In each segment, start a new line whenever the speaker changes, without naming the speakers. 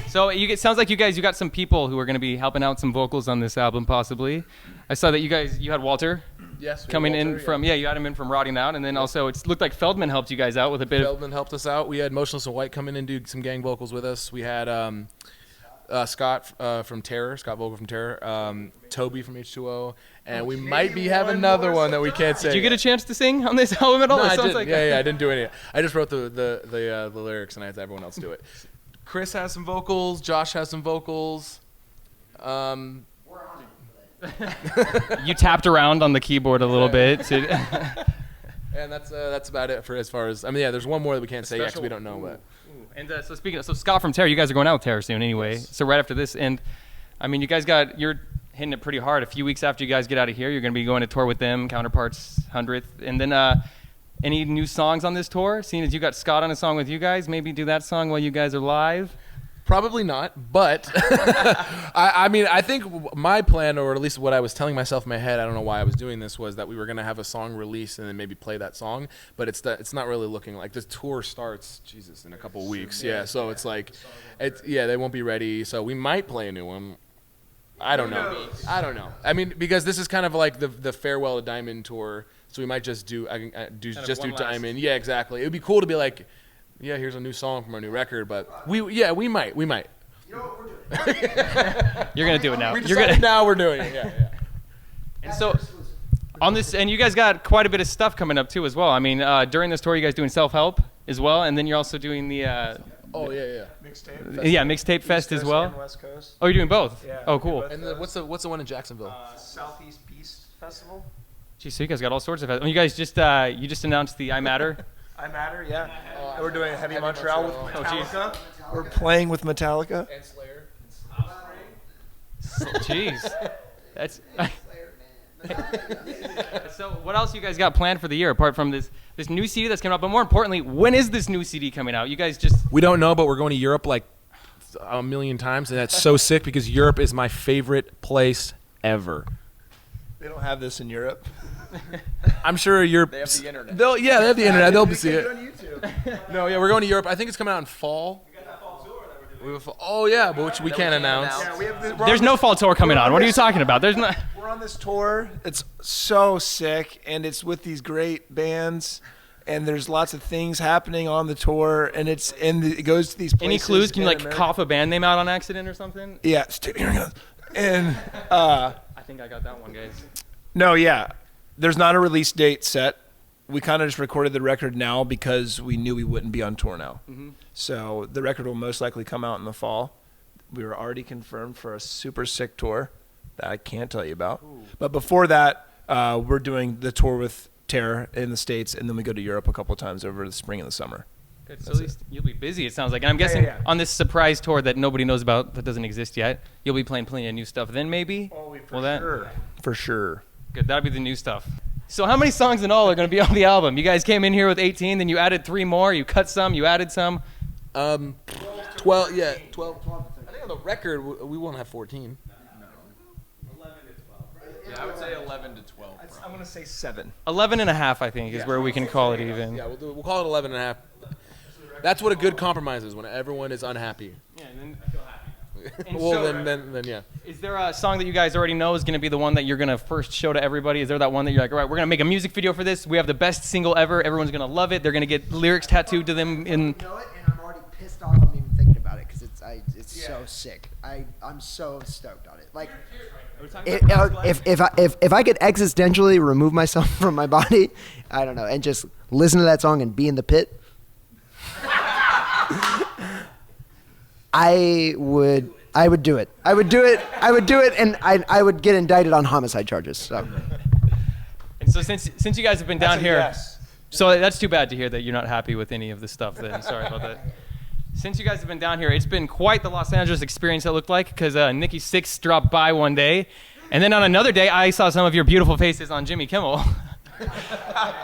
So it sounds like you got some people who are going to be helping out some vocals on this album, possibly. I saw that you had Walter.
Yes,
coming
Walter,
in from you had him in from Rotting Out, and then also it looked like Feldmann helped you guys out with a bit.
Feldmann helped us out. We had Motionless in White come in and do some gang vocals with us. We had Scott from Terror, Scott Vogel from Terror, Toby from H2O, and we might be having another one that we can't say.
Did you get a chance to sing on this album at all?
No, I didn't. Yeah, I didn't do any. I just wrote the lyrics, and I had everyone else do it. Chris has some vocals. Josh has some vocals.
You tapped around on the keyboard a little bit.
And that's about it for as far as there's one more that we can't say yet because we don't know. But
and so Scott from Terror, you guys are going out with Terror soon anyway. Yes. So right after this, and I mean, you're hitting it pretty hard. A few weeks after you guys get out of here, you're going to be going to tour with them, Counterparts 100th, and then any new songs on this tour? Seeing as you got Scott on a song with you guys, maybe do that song while you guys are live.
Probably not, but I think my plan, or at least what I was telling myself in my head, I don't know why I was doing this, was that we were going to have a song release and then maybe play that song, but it's not really looking like this tour starts, in a couple weeks. Yeah, so it's like, they won't be ready, so we might play a new one. I don't know. I mean, because this is kind of like the Farewell to Diamond tour, so we might just do Diamond. Yeah, exactly. It would be cool to be like, yeah, here's a new song from our new record, but we might. You know what, we're doing it.
You're gonna do it now.
Now we're doing it. Yeah.
And so on this, and you guys got quite a bit of stuff coming up too as well. I mean, during this tour, you guys doing self-help as well, and then you're also doing the Mixtape Fest as well.
West Coast.
Oh, you're doing both.
Yeah,
oh, cool.
And what's the one in Jacksonville?
Southeast Beast Festival.
Geez, so you guys got all sorts of festivals. You guys just announced the I Matter.
I Matter, yeah. We're doing a Heavy Montreal with Metallica. We're playing with Metallica.
And Slayer.
Jeez. That's... So what else you guys got planned for the year, apart from this new CD that's coming out? But more importantly, when is this new CD coming out? You guys just...
We don't know, but we're going to Europe like a million times, and that's so sick because Europe is my favorite place ever.
They don't have this in Europe.
I'm sure Europe.
They have the internet.
They have the internet. They'll see it.
On YouTube.
No, we're going to Europe. I think it's coming out in fall.
We got that fall tour that we're doing.
Oh yeah, but which we can't announce.
Yeah,
there's no fall tour coming on. What are you talking about? There's not.
We're on this tour. It's so sick, and it's with these great bands, and there's lots of things happening on the tour, and it goes to these places.
Any clues? Can you cough a band name out on accident or something?
Yeah. Here it goes. And
I think I got that one, guys.
No, yeah. There's not a release date set. We kind of just recorded the record now because we knew we wouldn't be on tour now. Mm-hmm. So the record will most likely come out in the fall. We were already confirmed for a super sick tour that I can't tell you about. Ooh. But before that, we're doing the tour with Terror in the States, and then we go to Europe a couple of times over the spring and the summer.
Good. So at least you'll be busy, it sounds like. And I'm guessing on this surprise tour that nobody knows about, that doesn't exist yet, you'll be playing plenty of new stuff then maybe?
For sure.
Good, that'll be the new stuff. So how many songs in all are going to be on the album? You guys came in here with 18, then you added 3 more, you cut some, you added some.
12, yeah, 12. I think on the record, we won't have 14.
No. 11 to 12. Right? Yeah, I would say 11 to 12.
I'm going to say 7.
11 and a half, I think, is where we can call it even.
Yeah, we'll call it 11 and a half. That's what a good compromise is, when everyone is unhappy.
Yeah, and then I feel happy.
Well, then, yeah.
Is there a song that you guys already know is going to be the one that you're going to first show to everybody? Is there that one that you're like, all right, we're going to make a music video for this. We have the best single ever. Everyone's going to love it. They're going to get lyrics tattooed to them.
I know it, and I'm already pissed off. I'm even thinking about it because it's so sick. I'm so stoked on it. Like, if I could existentially remove myself from my body, I don't know, and just listen to that song and be in the pit, I would do it. I would do it, and I would get indicted on homicide charges. So.
And so since you guys have been down here,
yes.
So that's too bad to hear that you're not happy with any of the stuff. Then sorry about that. Since you guys have been down here, it's been quite the Los Angeles experience. It looked like because Nikki Sixx dropped by one day, and then on another day I saw some of your beautiful faces on Jimmy Kimmel.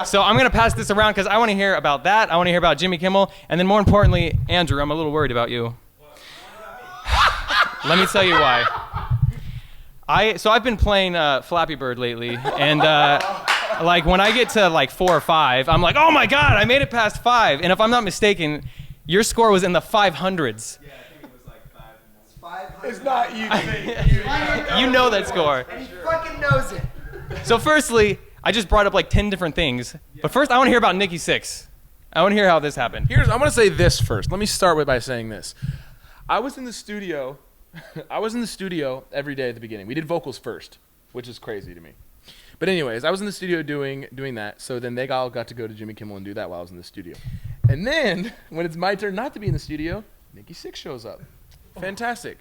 So I'm going to pass this around because I want to hear about that. I want to hear about Jimmy Kimmel, and then more importantly, Andrew, I'm a little worried about you. Let me tell you why. I've been playing Flappy Bird lately, and like when I get to like 4 or 5, I'm like, oh my God, I made it past 5. And if I'm not mistaken, your score was in the 500s.
Yeah, I think it was like 5.
It's not you.
You know that score.
And he fucking knows it.
So firstly, I just brought up like 10 different things. But first, I want to hear about Nikki Sixx. I want to hear how this happened.
I'm going to say this first. Let me start by saying this. I was in the studio. Every day at the beginning. We did vocals first, which is crazy to me. But anyways, I was in the studio doing that. So then they all got to go to Jimmy Kimmel and do that while I was in the studio. And then when it's my turn not to be in the studio, Nikki Sixx shows up. Fantastic.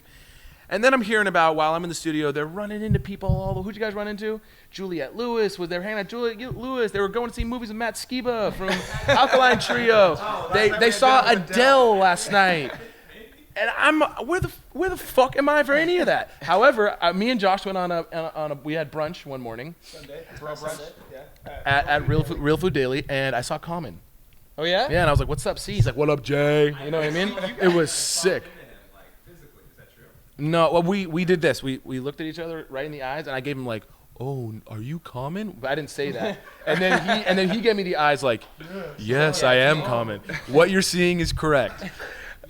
And then I'm hearing about, while I'm in the studio, they're running into people all over. Who'd you guys run into? Juliette Lewis. They were hanging out Juliette Lewis. They were going to see movies with Matt Skiba from Alkaline Trio. They saw Adele last night. And I'm, where the fuck am I for any of that? However, me and Josh went on a we had brunch one morning.
Sunday. Brunch. Yeah.
At Real Food Daily, and I saw Common.
Oh, yeah?
Yeah, and I was like, what's up, C? He's like, what up, Jay? You know what I mean? It was sick. No, well, we did this. We looked at each other right in the eyes, and I gave him like, "Oh, are you Common?" But I didn't say that. And then he gave me the eyes like, "Yes, I am Common. What you're seeing is correct."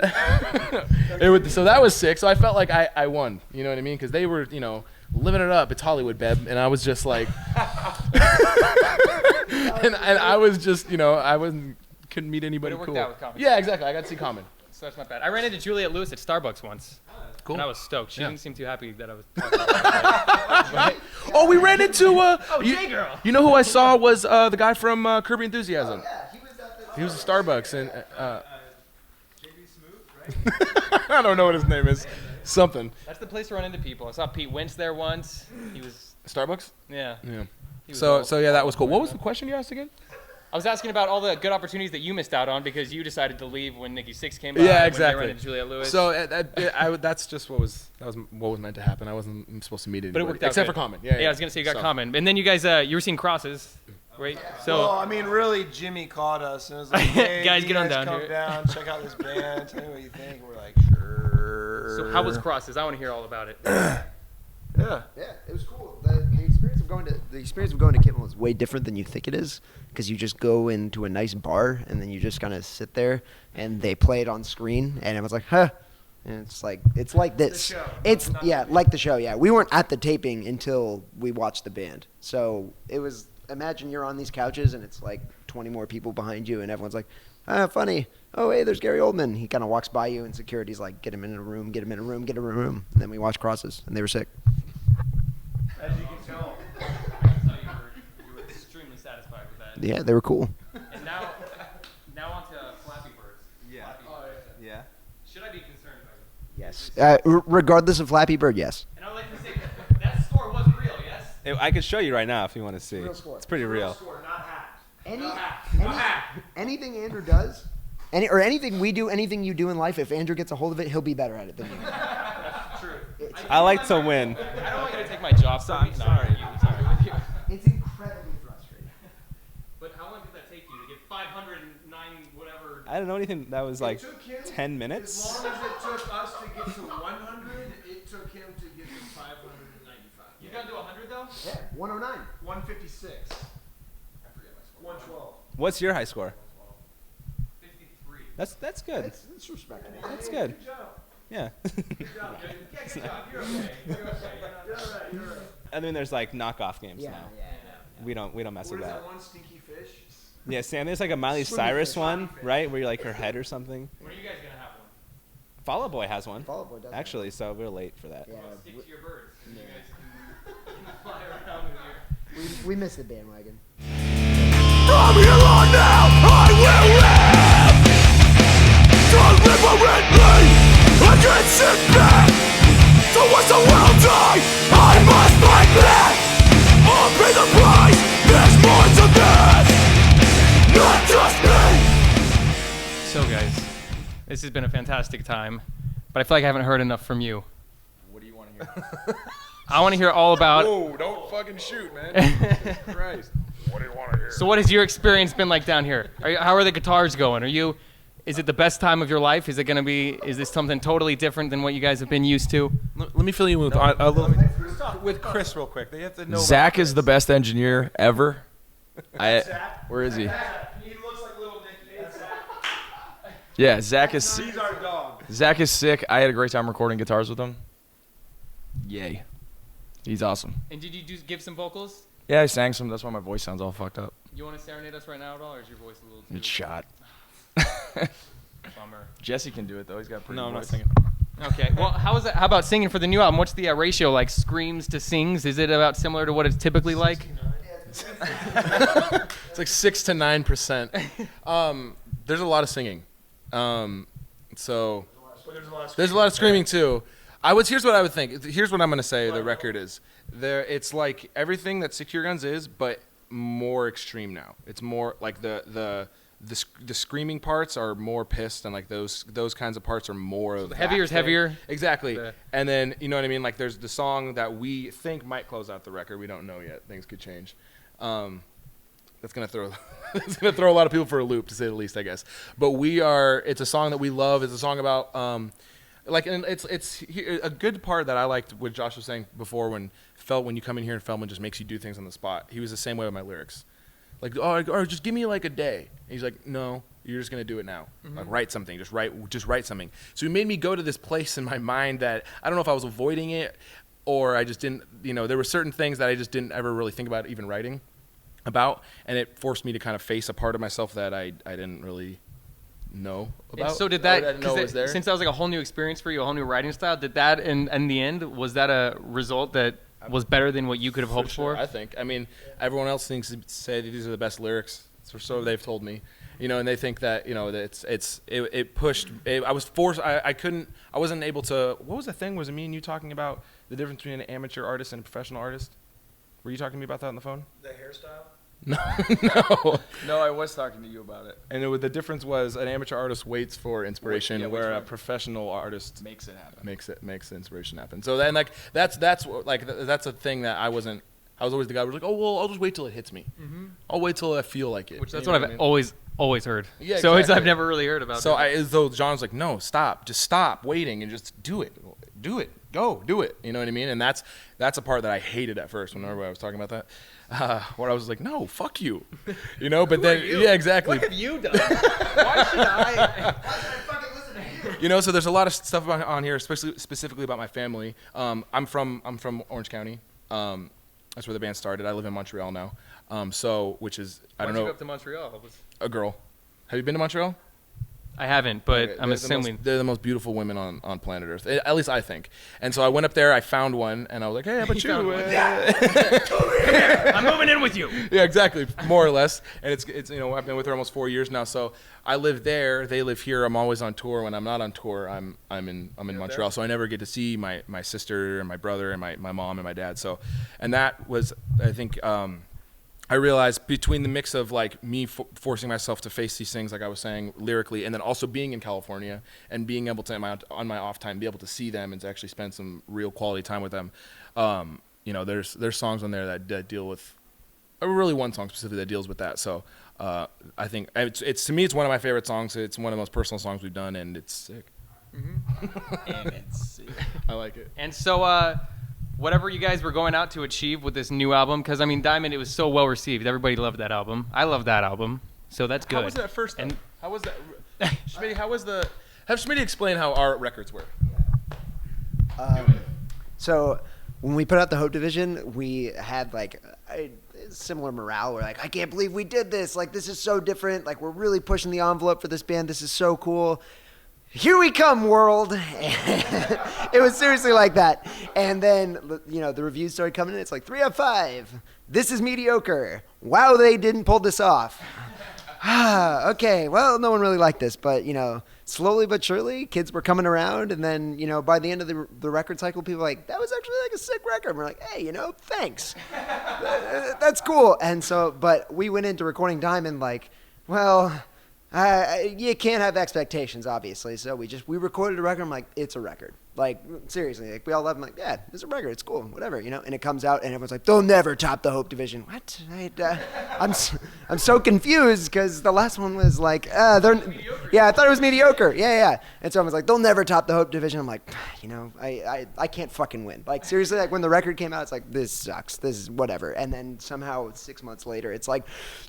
So that was sick. So I felt like I won. You know what I mean? Because they were, living it up. It's Hollywood, Beb, and I was just like, and I was just, couldn't meet anybody
But it
cool.
worked out with Common.
Yeah, exactly. I got to see Common.
So that's not bad. I ran into Juliette Lewis at Starbucks once.
Cool.
And I was stoked. She
Yeah.
didn't seem too happy that I was talking about her.
Oh, we ran into
J-Girl.
You know who I saw was the guy from Curb Your Enthusiasm.
Yeah, he was at the.
He was at Starbucks, and
JB Smooth, right?
I don't know what his name is. Something.
That's the place to run into people. I saw Pete Wentz there once. He was,
Starbucks?
yeah.
Yeah.
He was
So
old.
yeah, that was cool. What was the question you asked again?
I was asking about all the good opportunities that you missed out on because you decided to leave when Nikki Sixx came by.
Yeah,
When
exactly.
they ran into Juliette Lewis.
So that's just what was meant to happen. I wasn't supposed to meet anybody.
But it worked out
except
good.
for Common.
Yeah, I was gonna say you got
So-
Common, and then you guys, you were seeing Crosses, right? So
Well, I mean, really, Jimmy called us and was like, "Hey,
Guys,
you
get on
guys
down
come
here."
down, check out this band, tell me what you think." We're like, "Sure."
So how was Crosses? I want to hear all about it.
Yeah.
Yeah, it was cool. The experience of going to Kimmel is way different than you think it is, because you just go into a nice bar and then you just kind of sit there and they play it on screen and it was like, huh. And it's like this.
show,
It's
not
yeah, like the show. Yeah, we weren't at the taping until we watched the band. So it was. Imagine you're on these couches and it's like 20 more people behind you and everyone's like, funny. Oh, hey, there's Gary Oldman. He kind of walks by you and security's like, get him in a room, get him in a room, get him in a room. And then we watched Crosses and they were sick.
As you can tell.
I can tell you were extremely satisfied with that.
Yeah, they were cool.
And now on to Flappy Birds.
Yeah.
Flappy Birds.
Yeah.
Should I be concerned about it?
Yes. Regardless of Flappy Bird, yes.
And I would like to say that score was real, yes?
I could show you right now if you want to see.
Real score.
It's pretty real.
Score, not hacked.
Anything Andrew does, anything we do, anything you do in life, if Andrew gets a hold of it, he'll be better at it than you.
That's true.
I like to win.
I don't want you to take my job from me. No,
sorry.
I'm sorry with you.
It's incredibly frustrating.
But how long did that take you to get 509 whatever?
I don't know anything that was like 10 minutes.
As long as it took us to get to 100, it took him to get to 595.
You got to do 100 though?
Yeah, 109.
156.
I forget my score.
112.
What's your high score?
53.
That's good.
That's respectable.
That's good.
Good job.
Yeah.
Good job, dude. Yeah, good job. You're okay. You're okay. You're all right. You're all right.
And then there's like knockoff games
Yeah,
now.
yeah.
We don't mess
What
with
is
that.
that one stinky fish?
Yeah, Sam. There's like a Miley Cyrus one, right, where you're like her head or something.
When are you guys gonna have one?
Fall Out Boy has one,
Fall Out Boy does.
actually. So we're late for that.
Yeah,
Stick to your birds. So you guys can fly around with your.
we missed the bandwagon.
From here on now, I will live. Deliberately, against it back. So what's the world die? I must fight back. I'll pay the price. There's more to this, not just me.
So guys, this has been a fantastic time, but I feel like I haven't heard enough from you.
What do you want to hear?
I want to hear all about.
Whoa! Don't fucking shoot, man. Christ.
So what has your experience been like down here? How are the guitars going? Is it the best time of your life? Is this something totally different than what you guys have been used to?
Let me fill you in with a little.
With Chris, real quick. They have to know.
Zach is the best engineer ever. Where is he?
He looks like little Nicky.
Yeah, Zach is.
He's our dog.
Zach is sick. I had a great time recording guitars with him. Yay. He's awesome.
And did you give some vocals?
Yeah, I sang some. That's why my voice sounds all fucked up.
You want to serenade us right now at all, or is your voice a little too...
It's shot.
Bummer.
Jesse can do it, though. He's got a pretty
No, I'm not
voice.
singing.
Okay, well, how about singing for the new album? What's the ratio, like screams to sings? Is it about similar to what it's typically like?
It's like 6 to 9%. There's a lot of singing. So there's a lot of screaming too. Here's what I would think. Here's what I'm gonna say. The record is there. It's like everything that Secure Guns is, but more extreme now. It's more like the screaming parts are more pissed, and like those kinds of parts are more of
Heavier is heavier.
Exactly.
Yeah.
And then you know what I mean. Like there's the song that we think might close out the record. We don't know yet. Things could change. That's gonna throw a lot of people for a loop, to say the least, I guess. But it's a song that we love. It's a song about and it's a good part that I liked what Josh was saying before when you come in here and Feldmann just makes you do things on the spot. He was the same way with my lyrics. Like, or just give me like a day. And he's like, no, you're just gonna do it now. Like write something, just write something. So he made me go to this place in my mind that I don't know if I was avoiding it or I just didn't, there were certain things that I just didn't ever really think about even writing about, and it forced me to kind of face a part of myself that I didn't really know about.
And so did
Or I
that,
didn't know it was there.
since that was like a whole new experience for you, a whole new writing style, did that in the end, was that a result that was better than what you could have hoped
Sure,
for?
I think. I mean, everyone else say that these are the best lyrics, so they've told me. And they think that that it pushed. I was forced. I wasn't able to. What was the thing? Was it me and you talking about the difference between an amateur artist and a professional artist? Were you talking to me about that on the phone?
The hairstyle?
No.
No, I was talking to you about it.
And the difference was an amateur artist waits for inspiration,
Yeah,
where a
which
professional artist
Makes it happen.
makes the inspiration happen. So then, like that's a thing that I wasn't. I was always the guy who was like, oh well, I'll just wait till it hits me. I'll wait till I feel like it.
Which that's
You
what
know
I've
I mean?
always heard.
Yeah,
So
exactly.
I've never really heard about
So
it.
John's like, no, just stop waiting and just do it, go do it. You know what I mean? And that's a part that I hated at first when everybody was talking about that. Where I was like, no, fuck you, But then, yeah, exactly.
What have you done? Why should I?
So there's a lot of stuff on here, especially specifically about my family. I'm from Orange County. That's where the band started. I live in Montreal now. Which is I don't
Why'd you
know.
go up to Montreal?
A girl. Have you been to Montreal?
I haven't, but
Okay,
I'm
they're
assuming.
they're the most beautiful women on planet Earth. At least I think. And so I went up there. I found one, and I was like, "Hey, how about you?"
found one. I'm moving in with you.
Yeah, exactly, more or less. And it's I've been with her almost 4 years now. So I live there. They live here. I'm always on tour. When I'm not on tour, I'm in Montreal. So I never get to see my sister and my brother and my mom and my dad. So, and that was, I think. I realized between the mix of like me forcing myself to face these things, like I was saying lyrically, and then also being in California and being able to on my off time be able to see them and to actually spend some real quality time with them. There's songs on there that deal with, really one song specifically that deals with that. So I think it's to me it's one of my favorite songs. It's one of the most personal songs we've done, and it's sick.
And it's sick.
I like it.
And so, whatever you guys were going out to achieve with this new album, because I mean, Diamond, it was so well received. Everybody loved that album. I love that album, so that's good.
How was that first?
And
How was that? Schmitty, have Schmitty explain how our records work.
So when we put out the Hope Division, we had like a similar morale. We're like, I can't believe we did this. Like, this is so different. Like, we're really pushing the envelope for this band. This is so cool. Here we come, world. It was seriously like that. And then, the reviews started coming in. It's like 3 out of 5. This is mediocre. Wow, they didn't pull this off. Okay, well, no one really liked this. But, slowly but surely, kids were coming around. And then, by the end of the record cycle, people were like, that was actually like a sick record. And we're like, hey, thanks. That's cool. And so, but we went into recording Diamond like, well... you can't have expectations, obviously. So we recorded a record. I'm like, it's a record. Like, seriously, like we all love. I'm like, yeah, it's a record. It's cool, whatever, And it comes out, and everyone's like, they'll never top the Hope Division. What? I'm so confused because the last one was like, they're Yeah, I thought it was mediocre. Yeah. And so I was like, they'll never top the Hope Division. I'm like, I can't fucking win. Like, seriously, like when the record came out, it's like, this sucks. This is whatever. And then somehow 6 months later, it's like,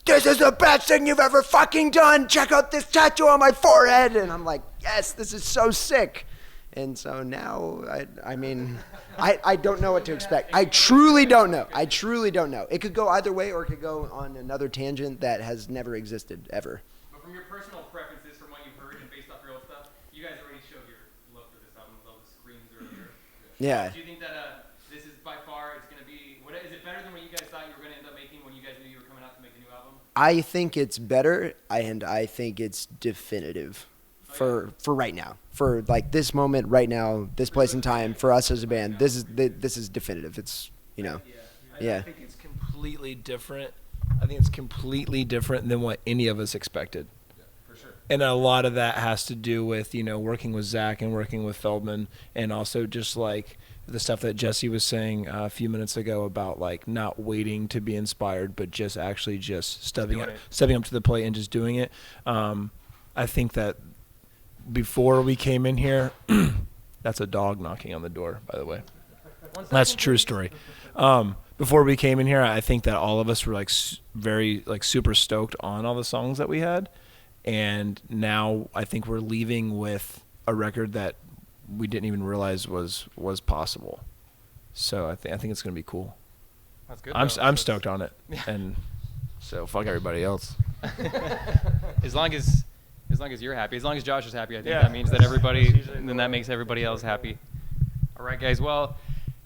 this is the best thing you've ever fucking done. Check out this tattoo on my forehead. And I'm like, yes, this is so sick. And so now, I don't know what to expect. I truly don't know. It could go either way, or it could go on another tangent that has never existed ever.
But from your personal preferences, from what you've heard and based off your old stuff, you guys already showed your love for this album with all the screams earlier.
Yeah.
Do you think that this is by far, it's going to be, is it better than what you guys thought you were going to end up making when you guys knew you were coming out to make a new album?
I think it's better, and I think it's definitive. For right now, for like this moment right now, this place and time, for us as a band, this is definitive. It's
I think it's completely different. I think it's completely different than what any of us expected.
Yeah, for sure.
And a lot of that has to do with working with Zach and working with Feldmann, and also just like the stuff that Jesse was saying a few minutes ago about like not waiting to be inspired, but just actually stepping up to the plate and just doing it. I think that. Before we came in here, that's a dog knocking on the door, by the way. That's a true story. Before we came in here, I think that all of us were like very like super stoked on all the songs that we had, and now I think we're leaving with a record that we didn't even realize was possible. So I think it's gonna be cool.
That's good.
I'm stoked on it, and so fuck everybody else.
As long as you're happy, as long as Josh is happy, I think that means that that makes everybody else happy. All right, guys. Well,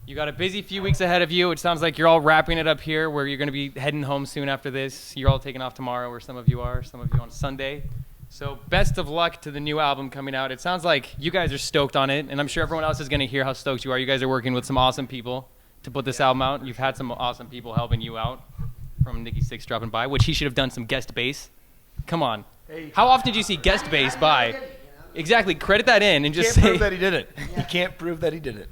you got a busy few weeks ahead of you. It sounds like you're all wrapping it up here, where you're going to be heading home soon after this. You're all taking off tomorrow, or some of you are, some of you on Sunday. So best of luck to the new album coming out. It sounds like you guys are stoked on it, and I'm sure everyone else is going to hear how stoked you are. You guys are working with some awesome people to put this album out. You've had some awesome people helping you out, from Nikki Sixx dropping by, which he should have done some guest bass. Come on. How often do you see guest bass by? Exactly. Credit that in and just say.
Can't prove that he didn't. You can't prove that he didn't.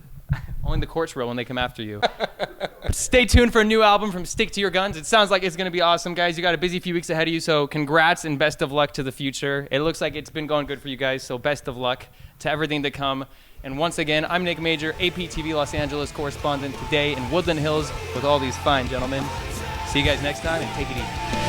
Only the courts will when they come after you. But stay tuned for a new album from Stick to Your Guns. It sounds like it's going to be awesome, guys. You got a busy few weeks ahead of you, so congrats and best of luck to the future. It looks like it's been going good for you guys, so best of luck to everything to come. And once again, I'm Nick Major, APTV Los Angeles correspondent today in Woodland Hills with all these fine gentlemen. See you guys next time, and take it easy.